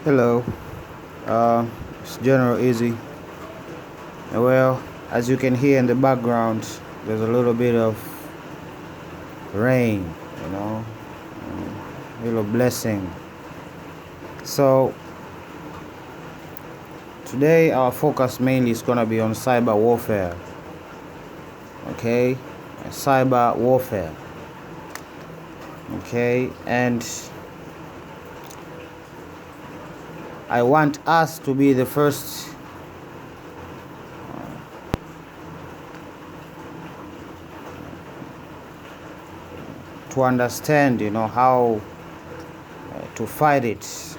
Hello, it's General Easy. Well, as you can hear in the background, there's a little bit of rain, you know, a little blessing. So, today our focus mainly is going to be on cyber warfare. Okay, cyber warfare. Okay, and I want us to be the first to understand, how to fight it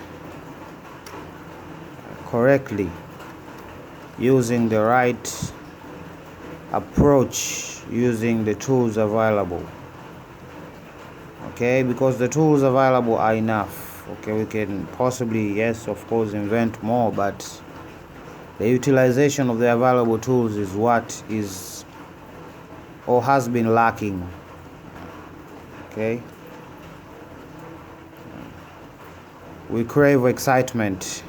correctly using the right approach, using the tools available. Okay, because the tools available are enough. Okay, we can possibly, yes, of course, invent more, but the utilization of the available tools is what is or has been lacking. Okay, we crave excitement.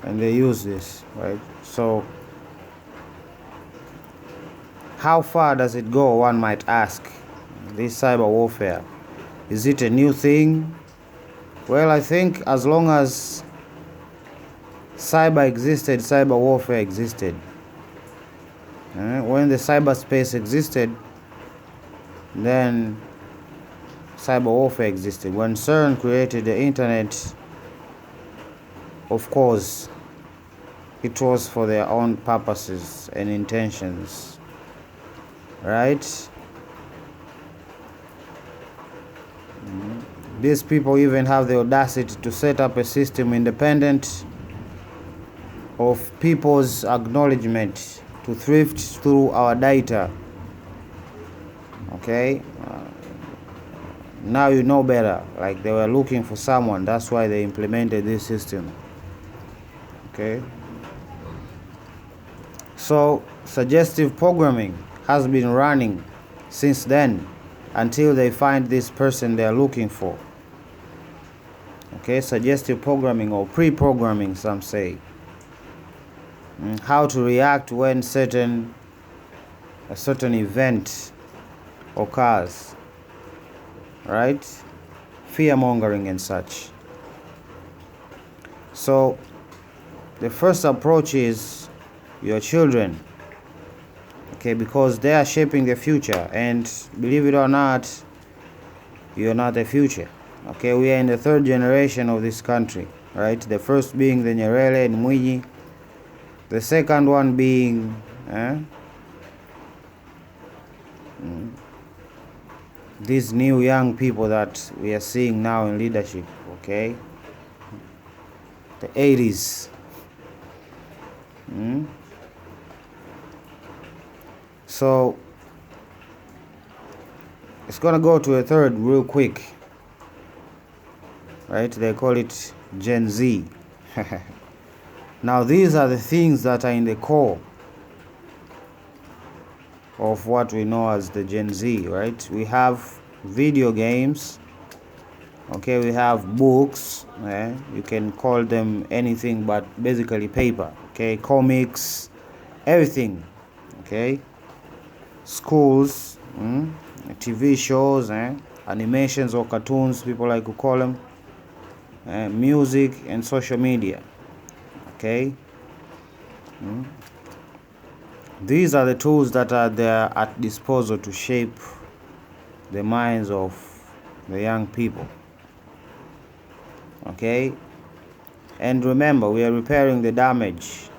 And they use this, right? So how far does it go, one might ask, this cyber warfare? Is it a new thing? Well, I think as long as cyber existed, cyber warfare existed. When the cyberspace existed, then cyber warfare existed. When CERN created the internet, of course, it was for their own purposes and intentions, right? These people even have the audacity to set up a system independent of people's acknowledgement to thrift through our data. Okay, now you know better. Like, they were looking for someone, that's why they implemented this system. Okay, so suggestive programming has been running since then until they find this person they are looking for. Okay, suggestive programming, or pre-programming, some say. How to react when a certain event occurs, right? Fear mongering and such. So the first approach is your children, okay, because they are shaping the future, and believe it or not, you're not the future. Okay, we are in the third generation of this country, right? The first being the Nyerere and Mwinyi, the second one being these new young people that we are seeing now in leadership. Okay, the 80s. So it's gonna go to a third real quick, right? They call it Gen Z. Now these are the things that are in the core of what we know as the Gen Z, right? We have video games, okay, we have books, you can call them anything but basically paper, okay, comics, everything, okay, schools, TV shows, animations or cartoons, people like to call them, music and social media. Okay, these are the tools that are there at disposal to shape the minds of the young people. Okay, and remember, we are repairing the damage.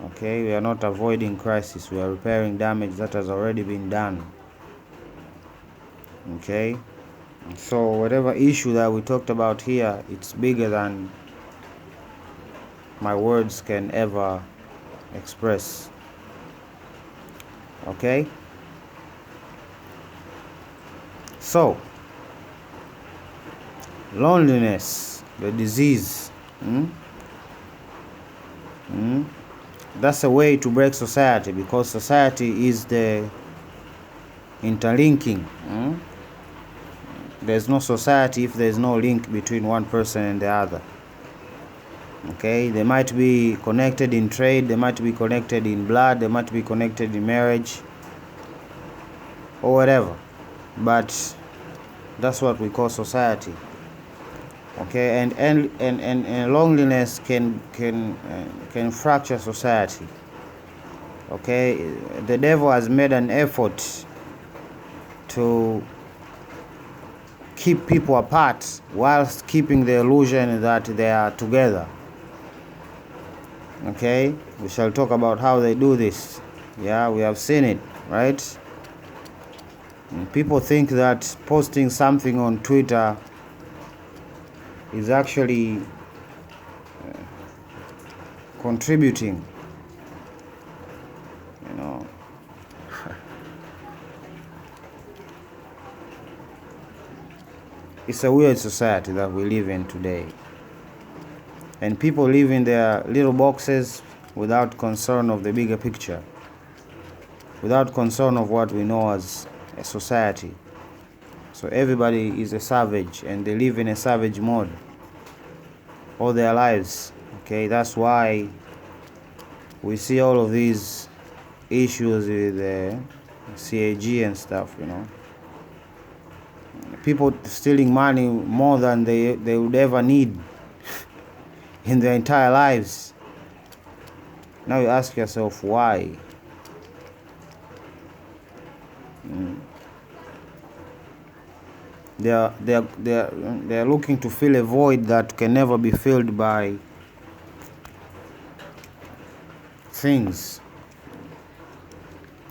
Okay, we are not avoiding crisis, we are repairing damage that has already been done. Okay, so whatever issue that we talked about here, it's bigger than my words can ever express. Okay, so loneliness, the disease, that's a way to break society, because society is the interlinking there's no society if there's no link between one person and the other. Okay, they might be connected in trade, they might be connected in blood, they might be connected in marriage or whatever, but that's what we call society. Okay, and loneliness can fracture society. Okay, the devil has made an effort to keep people apart whilst keeping the illusion that they are together. Okay, we shall talk about how they do this. Yeah, we have seen it, right? And people think that posting something on Twitter is actually contributing, you know. It's a weird society that we live in today. And people live in their little boxes without concern of the bigger picture, without concern of what we know as a society. So everybody is a savage, and they live in a savage mode all their lives. Okay, that's why we see all of these issues with CAG and stuff, you know. People stealing money more than they would ever need in their entire lives. Now you ask yourself why. They're looking to fill a void that can never be filled by things.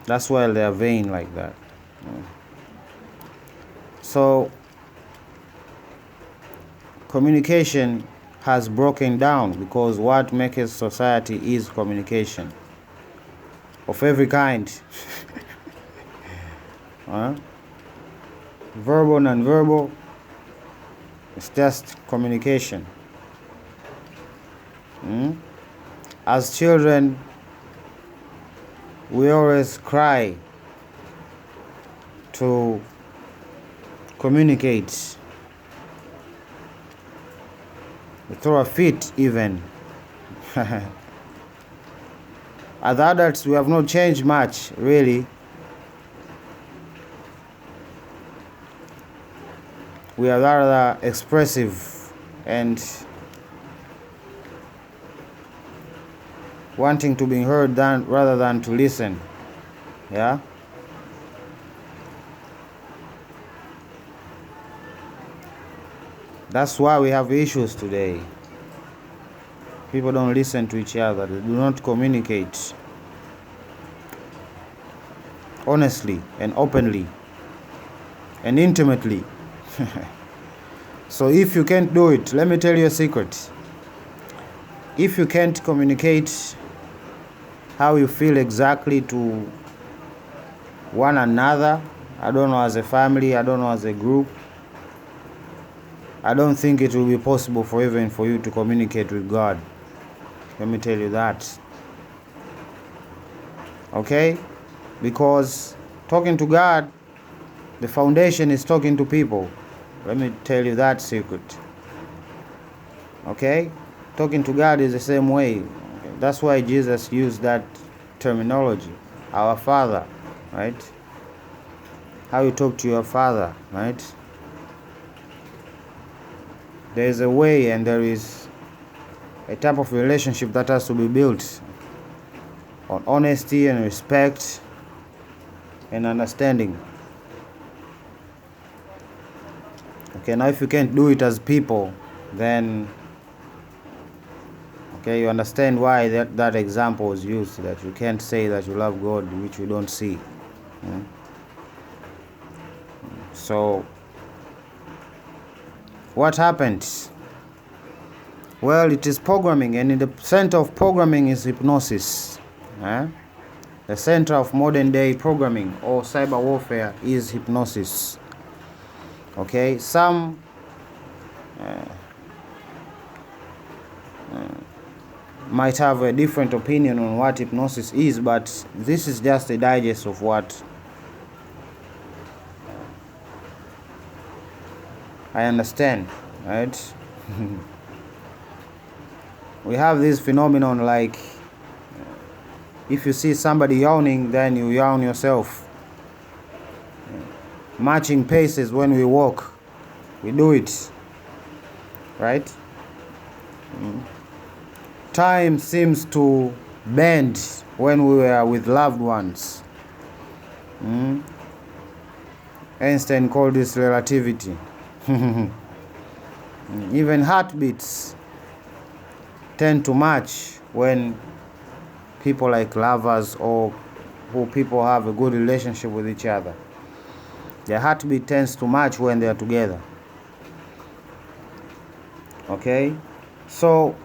That's why they're vain like that. So communication has broken down, because what makes society is communication of every kind. Verbal, non-verbal, it's just communication. As children, we always cry to communicate. We throw a fit even. As adults, we have not changed much, really. We are rather expressive and wanting to be heard rather than to listen. Yeah? That's why we have issues today. People don't listen to each other. They do not communicate honestly and openly and intimately. So if you can't do it, let me tell you a secret. If you can't communicate how you feel exactly to one another, I don't know, as a family, I don't know, as a group, I don't think it will be possible for you to communicate with God. Let me tell you that. Okay? Because talking to God, the foundation is talking to people. Let me tell you that secret. Okay? Talking to God is the same way. That's why Jesus used that terminology. Our Father, right? How you talk to your Father, right? There is a way and there is a type of relationship that has to be built on honesty and respect and understanding. Okay, now if you can't do it as people, then okay, you understand why that example was used, that you can't say that you love God which you don't see. So what happens? Well, it is programming, and in the center of programming is hypnosis. The center of modern day programming or cyber warfare is hypnosis. Okay, some might have a different opinion on what hypnosis is, but this is just a digest of what I understand, right? We have this phenomenon like if you see somebody yawning, then you yawn yourself. Matching paces when we walk, we do it, right? Time seems to bend when we were with loved ones. Einstein called this relativity. Even heartbeats tend to match when people like lovers or who people have a good relationship with each other. Their heartbeat tends to match when they are together. Okay? So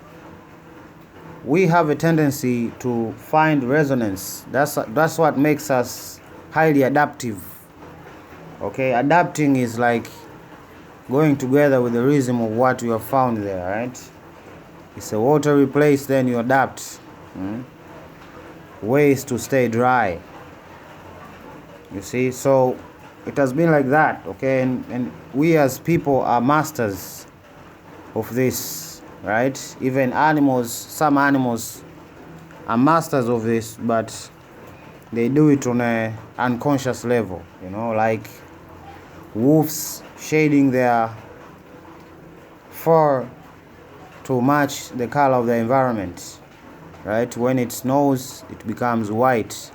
we have a tendency to find resonance. That's what makes us highly adaptive. Okay? Adapting is like going together with the rhythm of what you have found there, right? It's a watery place, then you adapt. Ways to stay dry. You see, so it has been like that, okay? And we as people are masters of this, right? Even animals, some animals are masters of this, but they do it on an unconscious level, like wolves shading their fur to match the color of the environment, right? When it snows, it becomes white.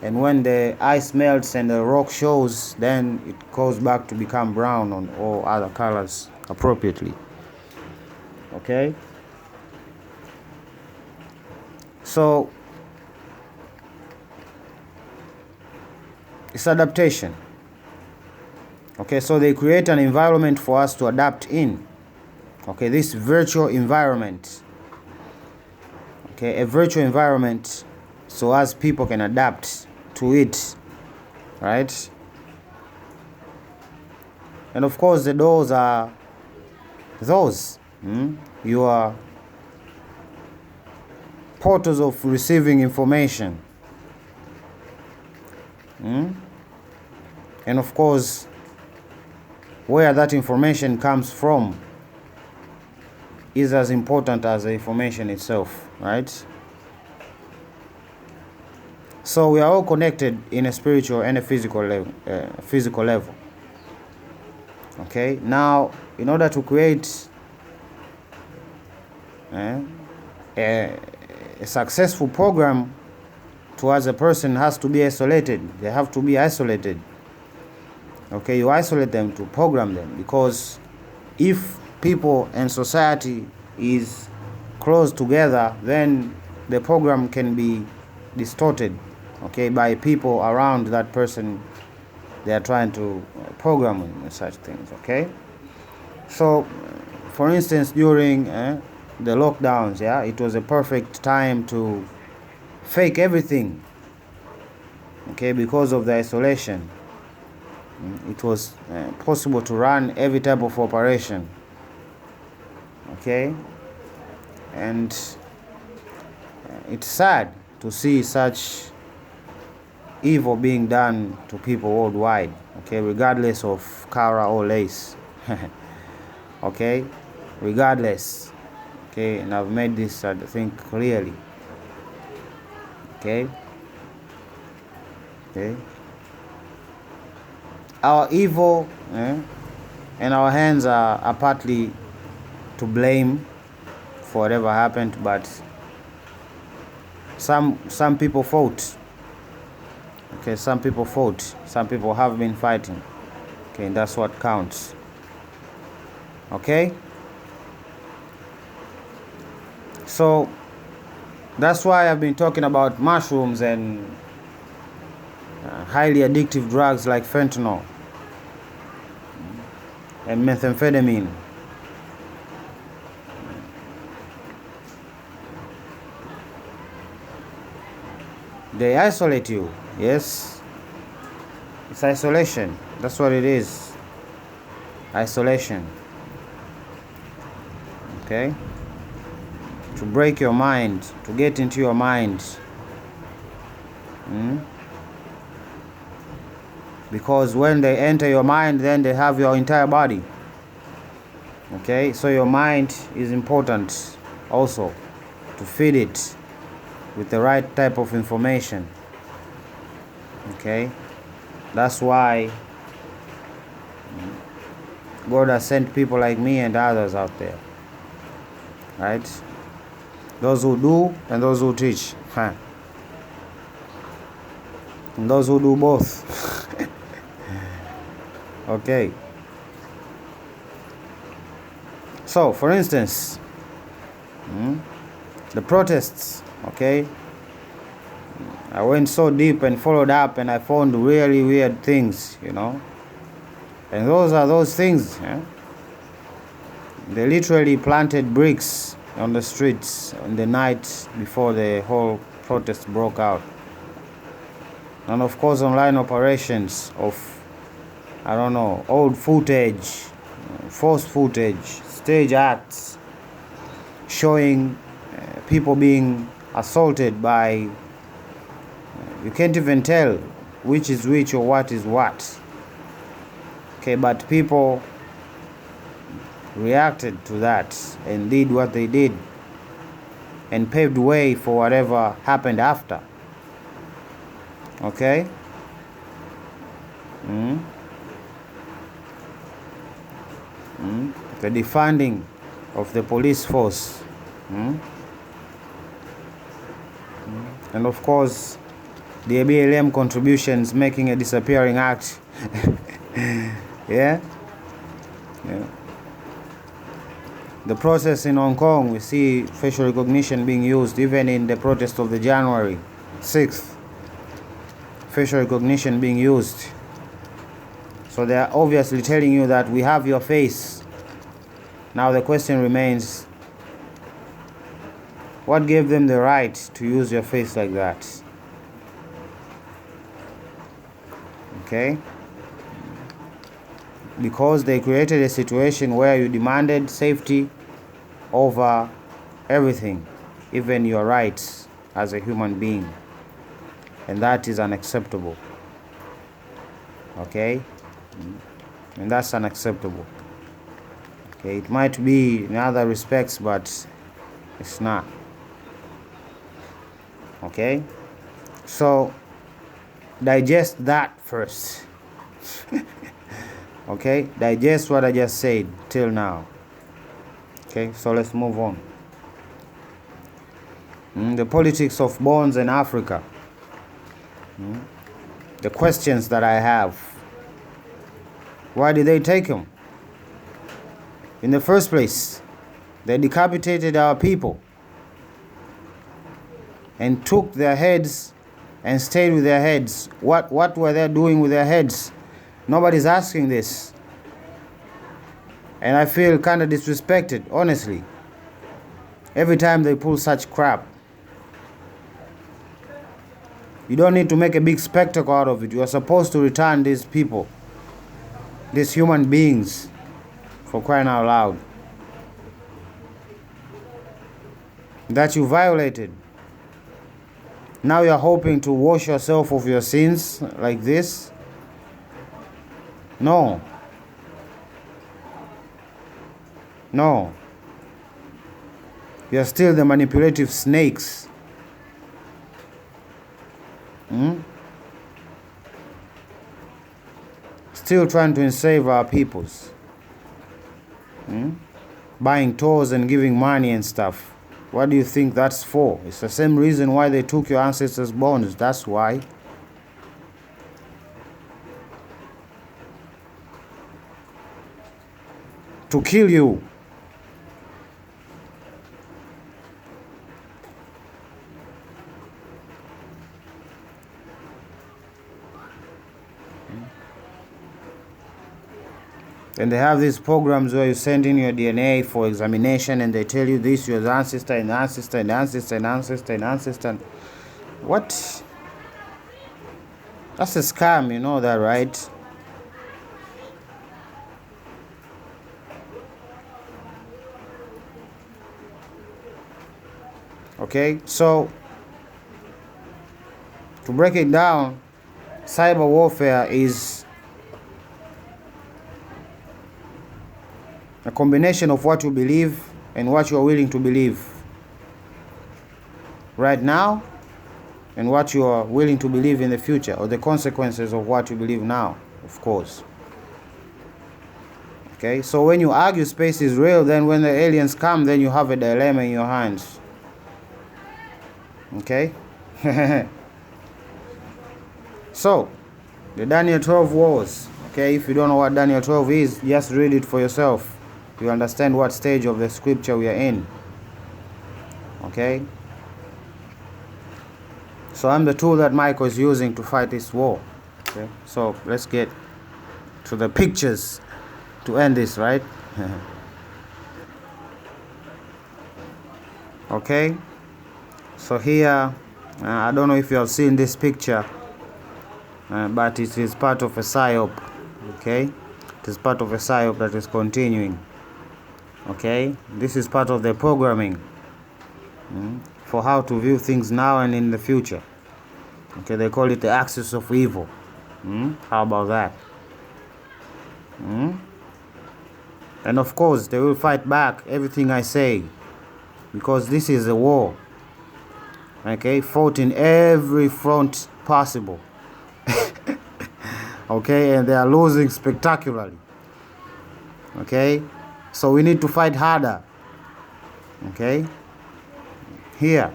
And when the ice melts and the rock shows, then it goes back to become brown on all other colors appropriately. Okay? So, it's adaptation. Okay, so they create an environment for us to adapt in. Okay, this virtual environment. Okay, a virtual environment so as people can adapt to it, right? And of course the doors are your portals of receiving information, and of course where that information comes from is as important as the information itself, right? So we are all connected in a spiritual and a physical level. Okay. Now, in order to create a successful program towards a person has to be isolated. They have to be isolated. Okay. You isolate them to program them, because if people and society is close together, then the program can be distorted, okay, by people around that person they are trying to program and such things. Okay, so for instance, during the lockdowns, it was a perfect time to fake everything, okay, because of the isolation. It was possible to run every type of operation, okay, and it's sad to see such evil being done to people worldwide, okay, regardless of color or race. Okay, regardless. Okay, and I've made this, I think, clearly. Okay. Our evil and our hands are partly to blame for whatever happened, but some people fought. Okay, some people fought. Some people have been fighting. Okay, and that's what counts. Okay? So, that's why I've been talking about mushrooms and highly addictive drugs like fentanyl and methamphetamine. They isolate you. Yes, it's isolation. That's what it is. Isolation. Okay? To break your mind, to get into your mind. Because when they enter your mind, then they have your entire body. Okay, so your mind is important also, to feed it with the right type of information. Okay, that's why God has sent people like me and others out there, right? Those who do and those who teach, and those who do both. Okay, so for instance, the protests, okay, I went so deep and followed up, and I found really weird things, and those are those things. They literally planted bricks on the streets on the night before the whole protest broke out. And of course, online operations of, I don't know, old footage, false footage, stage acts showing people being assaulted by, you can't even tell which is which or what is what. Okay, but people reacted to that and did what they did and paved way for whatever happened after. Okay? The defunding of the police force. And of course, the BLM contributions making a disappearing act. Yeah? The process in Hong Kong, we see facial recognition being used even in the protest of the January 6th. Facial recognition being used. So they are obviously telling you that we have your face. Now the question remains, what gave them the right to use your face like that? Okay? Because they created a situation where you demanded safety over everything, even your rights as a human being. And that is unacceptable. Okay? And that's unacceptable. Okay, it might be in other respects, but it's not. Okay? So, digest that first. Okay? Digest what I just said till now. Okay, so let's move on. The politics of bonds in Africa. The questions that I have. Why did they take them? In the first place, they decapitated our people and took their heads and stayed with their heads. What were they doing with their heads? Nobody's asking this. And I feel kind of disrespected, honestly, every time they pull such crap. You don't need to make a big spectacle out of it. You are supposed to return these people, these human beings, for crying out loud, that you violated. Now you are hoping to wash yourself of your sins like this? No. No. You are still the manipulative snakes. Still trying to enslave our peoples. Buying tours and giving money and stuff. What do you think that's for? It's the same reason why they took your ancestors' bones. That's why. To kill you. And they have these programs where you send in your DNA for examination and they tell you this, your ancestor and ancestor and ancestor and ancestor and ancestor. What? That's a scam, you know that, right? Okay, so to break it down, cyber warfare is a combination of what you believe and what you are willing to believe right now and what you are willing to believe in the future, or the consequences of what you believe now, of course. Okay, so when you argue space is real, then when the aliens come, then you have a dilemma in your hands. Okay. So the Daniel 12 wars. Okay, if you don't know what Daniel 12 is, just read it for yourself. You understand what stage of the scripture we are in. Okay. So I'm the tool that Michael is using to fight this war. Okay, so let's get to the pictures to end this, right? Okay, so here, I don't know if you have seen this picture, but it is part of a psyop. Okay, it is part of a psyop that is continuing. Okay, this is part of the programming for how to view things now and in the future. Okay, they call it the axis of evil. How about that? And of course, they will fight back everything I say, because this is a war. Okay, fought in every front possible. Okay, and they are losing spectacularly. Okay, so we need to fight harder. Okay, here.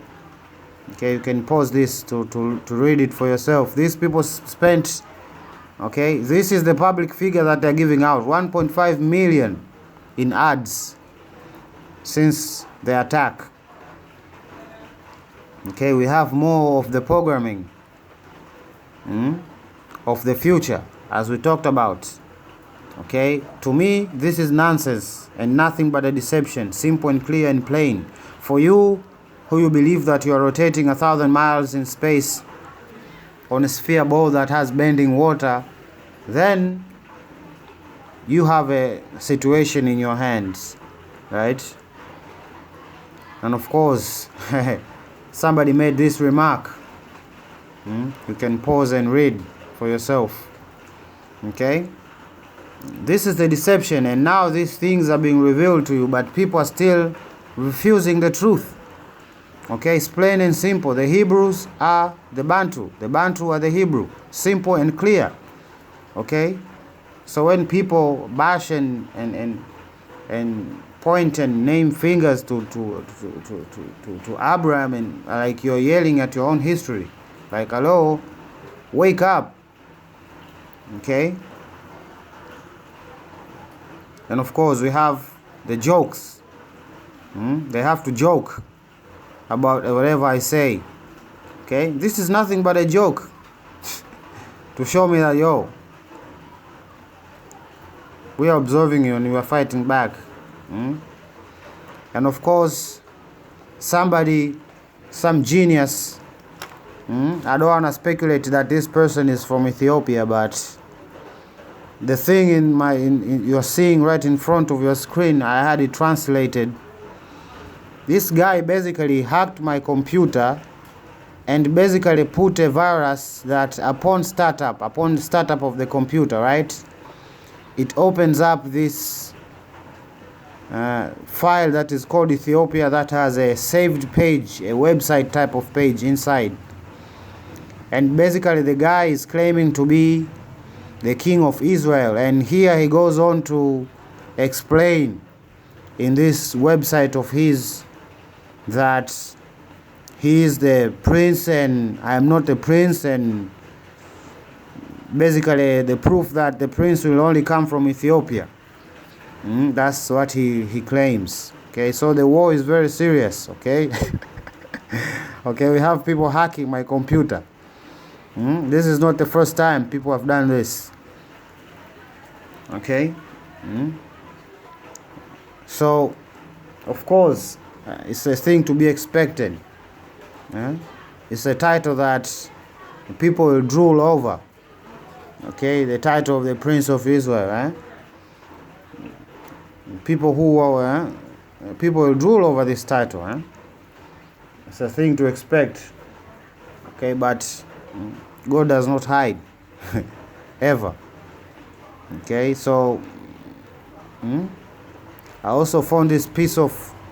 Okay, you can pause this to read it for yourself. These people spent, okay, this is the public figure that they're giving out, 1.5 million in ads since the attack. Okay, we have more of the programming of the future, as we talked about. Okay, to me, this is nonsense and nothing but a deception, simple and clear and plain. For you, who you believe that you are rotating 1,000 miles in space on a sphere ball that has bending water, then you have a situation in your hands, right? And of course, somebody made this remark. You can pause and read for yourself. Okay? This is the deception, and now these things are being revealed to you, but people are still refusing the truth. Okay, it's plain and simple. The Hebrews are the Bantu. The Bantu are the Hebrew. Simple and clear. Okay? So when people bash and point and name fingers to Abraham, and like you're yelling at your own history, like, hello, wake up. Okay? And of course we have the jokes. They have to joke about whatever I say. Okay, this is nothing but a joke to show me that, yo, we are observing you and you are fighting back. And of course, somebody, some genius, I don't want to speculate that this person is from Ethiopia, but the thing you're seeing right in front of your screen, I had it translated. This guy basically hacked my computer and basically put a virus that upon startup of the computer, right, it opens up this file that is called Ethiopia, that has a saved page, a website type of page inside. And basically the guy is claiming to be the king of Israel, and here he goes on to explain in this website of his that he is the prince and I am not the prince, and basically the proof that the prince will only come from Ethiopia. That's what he claims. Okay, so the war is very serious. Okay. Okay, we have people hacking my computer. This is not the first time people have done this. Okay. So of course it's a thing to be expected. It's a title that people will drool over. Okay, the title of the Prince of Israel. People will drool over this title. It's a thing to expect. Okay, but God does not hide ever. Okay, so I also found this piece of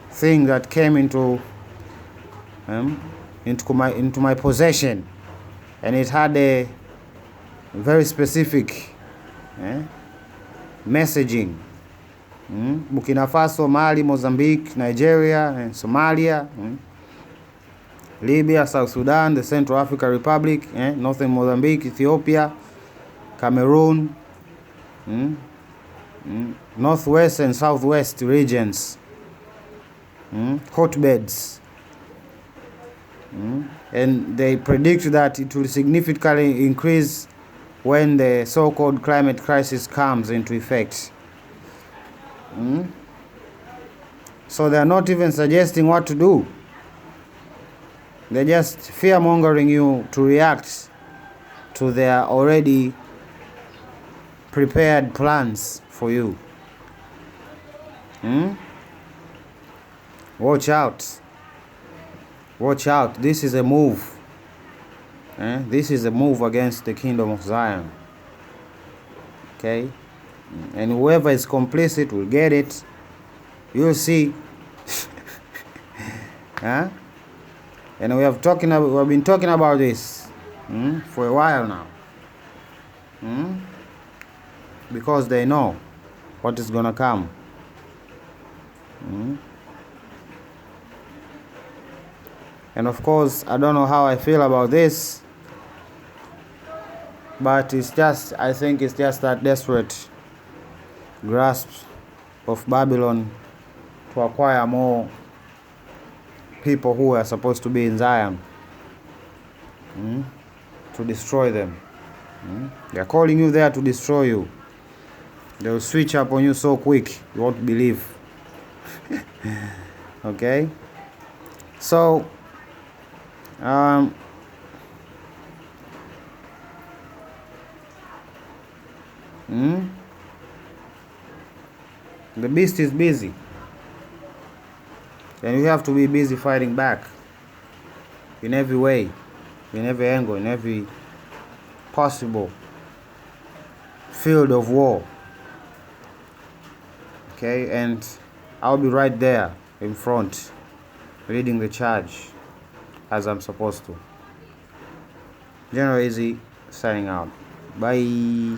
thing that came into my possession, and it had a very specific messaging. Burkina Faso, Mali, Mozambique, Nigeria, and Somalia, Libya, South Sudan, the Central African Republic, Northern Mozambique, Ethiopia, Cameroon, Northwest and Southwest regions, hotbeds. And they predict that it will significantly increase when the so-called climate crisis comes into effect. So they are not even suggesting what to do. They're just fear-mongering you to react to their already prepared plans for you. Watch out. Watch out. This is a move. This is a move against the kingdom of Zion. Okay? And whoever is complicit will get it. You'll see. And we've been talking about this for a while now. Because they know what is gonna come. And of course, I don't know how I feel about this, but I think it's just that desperate grasp of Babylon to acquire more people who are supposed to be in Zion, to destroy them. They're calling you there to destroy you. They'll switch up on you so quick you won't believe. Okay? So the beast is busy, and we have to be busy fighting back in every way, in every angle, in every possible field of war. Okay, and I'll be right there in front, leading the charge as I'm supposed to. General Easy signing out. Bye.